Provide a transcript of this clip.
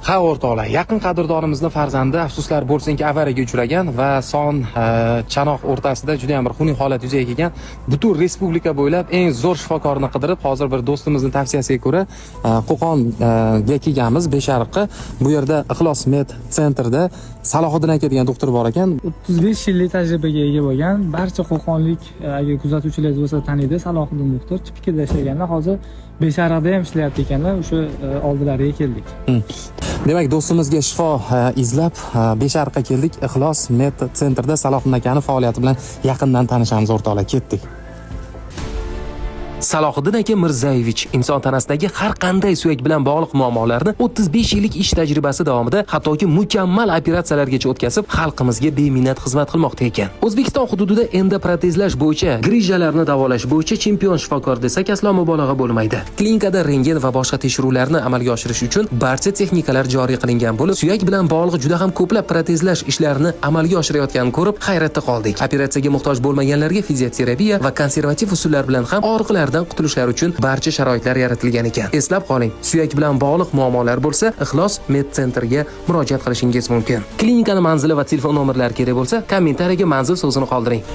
Ha o'rtoqlar, yaqin qadrdonimizni farzandi afsuslar bo'lsinki avariyaga uchragan va son Chanoq o'rtasida juda ham bir xunuk holat yuzaga kelgan. Butun respublika bo'ylab eng zo'r shifokorni qidirib, hozir bir do'stimizning tavsiyasiga ko'ra Qo'qonga kelganmiz, Beshariqqa. Bu yerda Ixlos Med Centerda Salohiddin aka degan doktor bor ekan. 35 yillik tajribaga ega bo'lgan, barcha qo'qonlik agar kuzatuvchilar bo'lsa taniydi Salohiddin doktor. Chipikida ishlaganda hozir Beshariqda ham ishlayapti ekanlar, o'sha oldilariga keldik. Demak, do'stimizga shifo izlab Beshariqqa keldik. Ixlos Med Centerda Salohiddin akaning faoliyati bilan yaqindan tanishamiz o'rtoqlar, ketdik. Salohiddin aka Mirzayevich inson tanasidagi har qanday suyak bilan bog'liq muammolarni 35 yillik ish tajribasi davomida hattoki mukammal operatsiyalargacha o'tkazib, xalqimizga beminnat xizmat qilmoqda ekan. O'zbekiston hududida endoprotezlash bo'yicha, grijalarni davolash bo'yicha chempion shifokor desak aslo mubolag'a bo'lmaydi. Klinikada rentgen va boshqa tekshiruvlarni amalga oshirish uchun barcha texnikalar joriy qilingan bo'lib, suyak bilan bog'liq juda ham ko'plab protezlash ishlarini amalga oshirayotganini ko'rib hayratda qoldik. Operatsiyaga muhtoj bo'lmaganlarga fizioterapiya va konservativ usullar bilan ham og'riqlar qutulishlari uchun barcha sharoitlar yaratilgan ekan. Eslab qoling, suyak bilan bog'liq muammolar bo'lsa, Ixlos Med Centerga murojaat qilishingiz mumkin. Klinikani manzili va telefon nomerlari kerak bo'lsa, kommentariyaga manzil so'zini qoldiring.